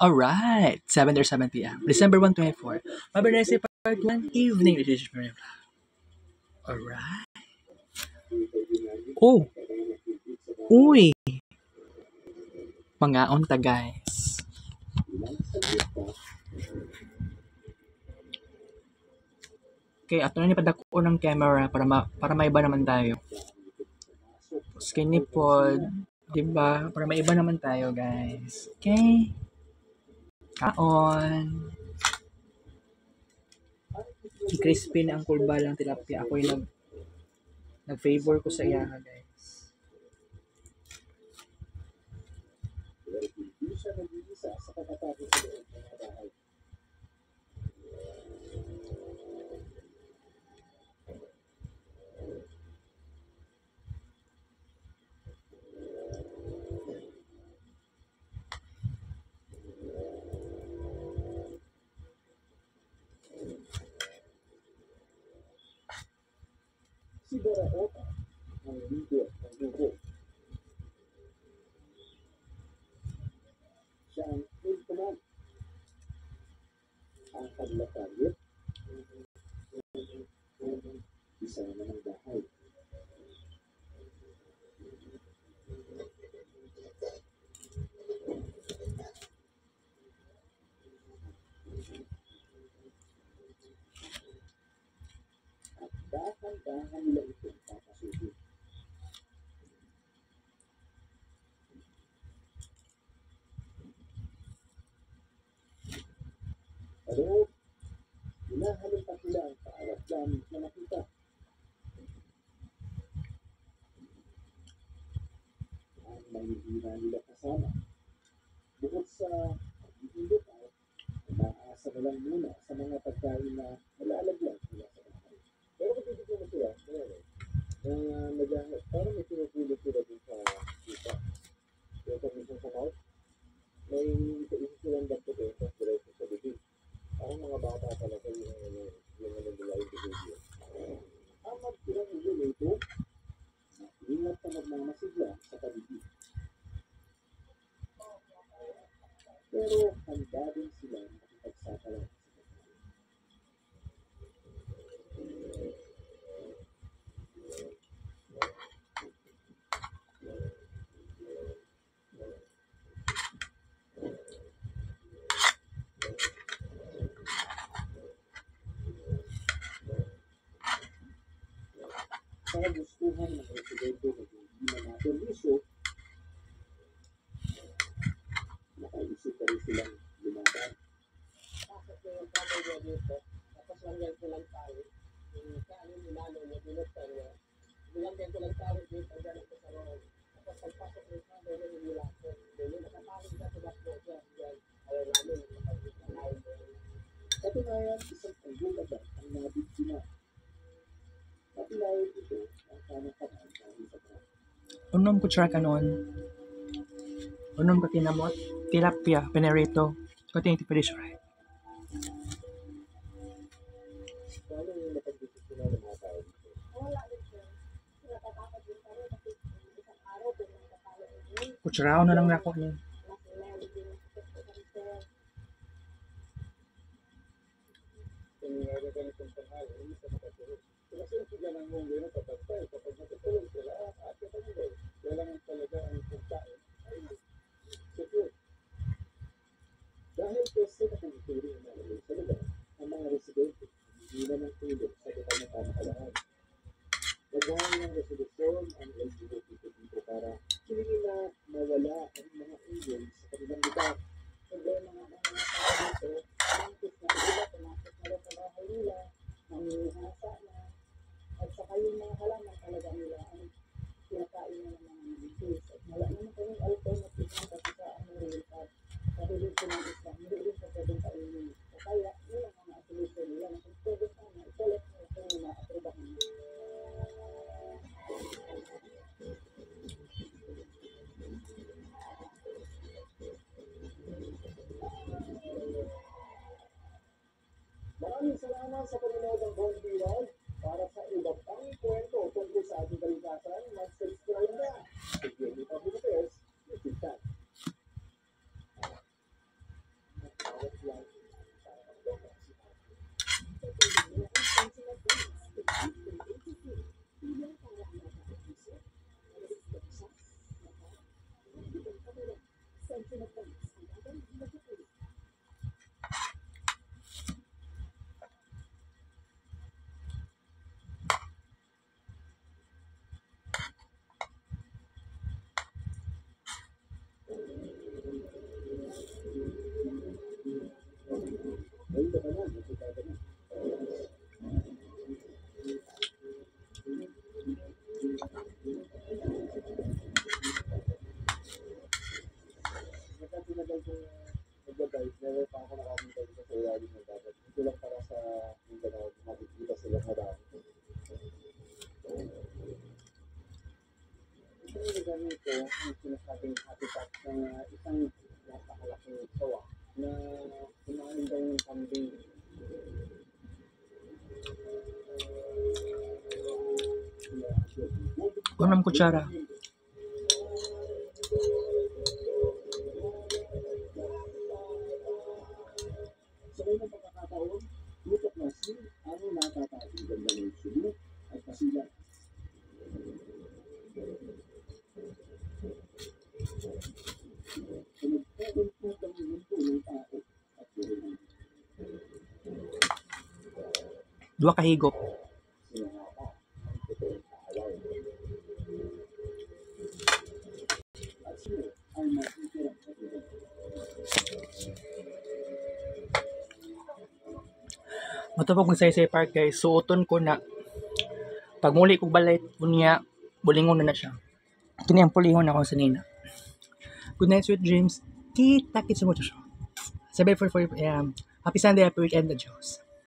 Alright, 7 or 7 p.m. December 1, 24. Mabernesi Part 1 Evening Relationship. Alright. Oh! Uy! Mangaon ta, guys. Okay, ato na nipadako ng camera para maiba naman tayo. Skinny pod, diba? Para maiba naman tayo, guys. Okay? Kaon. Crispy na ang kulba lang tilapia. Ako yung nag-favor ko sa iya, guys. Si Baraota ang ligo ng dugo. Siya ang ultimate. Ang paglatagit, isa naman ang bahay. At dahan-dahan nila itong papasukin. Pero, hinahalumpat nila ang kaawat dyan na nakita. Ang mahihina nila kasama. Bukod sa pag-iilot ay umaasa na lang muna sa mga pagkain na nalalagyan nila sa bahay. Pero kung bibigyan mo sila, parang may pinupulot sila din sa kita. Yung kamisong sa house, may isa-isa silang dapat sa diretso sa bibig. Parang mga bata talaga yung nila yung behavior. Amag silang niluluto, ingat na magmamasigla sa paligid. Pero handa din sila makipagsakalan. Sa gustuhan ng residente na hindi na napermiso, nakaisip pa rin silang lumaban. Bakit yung pamilya dito? Tapos langyan ko lang tayo. Yung kanin ni Lalo niya, binuktan niya. Bilangyan ko lang tayo dito, ang ganang ko sa loob. Tapos pagpasok ng kamay niya, nila ko. Dili, nakataling ka sa bakbo siya. Ayaw namin, nakataling ka. Katunayan, isang pagbulatag ang nabiktima. Patilayan ito ang kanakanan dahil sa traffic. Unom ko tsara kanon. Unom ko tinamot. Tilapia, penerito. Kuting tipidis, right? Paano yung napag-desisyonan ng mga tao dito? Wala din siya. Natatakot din kami kasi isang araw kung nakatalo din. Kutsarao na lang nako niya. Kung nga ganitong tanghali, hindi sa makatulog. Kasi sila ng munggo na papagpay. Kapag matutulog sila, at kapag kailangan talaga ang pagkain ay secure. Dahil kasi nakangituloy na naman sa lugar, ang mga residente hindi na ng tulog sa iba na pamakalaan. Nagawa ng resolusyon ang LGBT dito para hindi na mawala ang mga injuries sa kanilang lugar. Problema nga ng mga tao dito, mantis na sila, pumasok na rin sa bahay nila, manginihasa na, at saka yung mga halaman talaga nila ang kinakain na ng mga mantis. At wala naman kaming alternative na kasi sa rin at sa religion ng Islam, hindi rin sa pwedeng kainin. O kaya, yun ang mga solution nila na kung pwede sana, i-collect mo kung ma-aprobahan mo. minsan kung nag-dive, never pa ako nakakita dito sa ilalim ng dagat. Ito lang para sa Mindanao, makikita sila marami. Itong lugar nito, ang sinasabing habitat ng isang napakalaking sawa na kumain daw ng kambing. Unang kutsara. Sa mga pagkakataon, tutok na si ang natatagong ganda ng Cebu at Pasilan. Sa nagpapagputang mundo ng tao at buhay. Dua ka higop. Sila nga pa ang totoong kaaway. At sila ay matitirang katilang. Matapos ng Saysay Park guys, suoton ko na pag muli kong balay niya, bulingon na siya. Kini ang pulingon ako sa nina. Good night, sweet dreams. Kita-kits mo to siya. 7:44 AM. Happy Sunday, happy weekend, adios.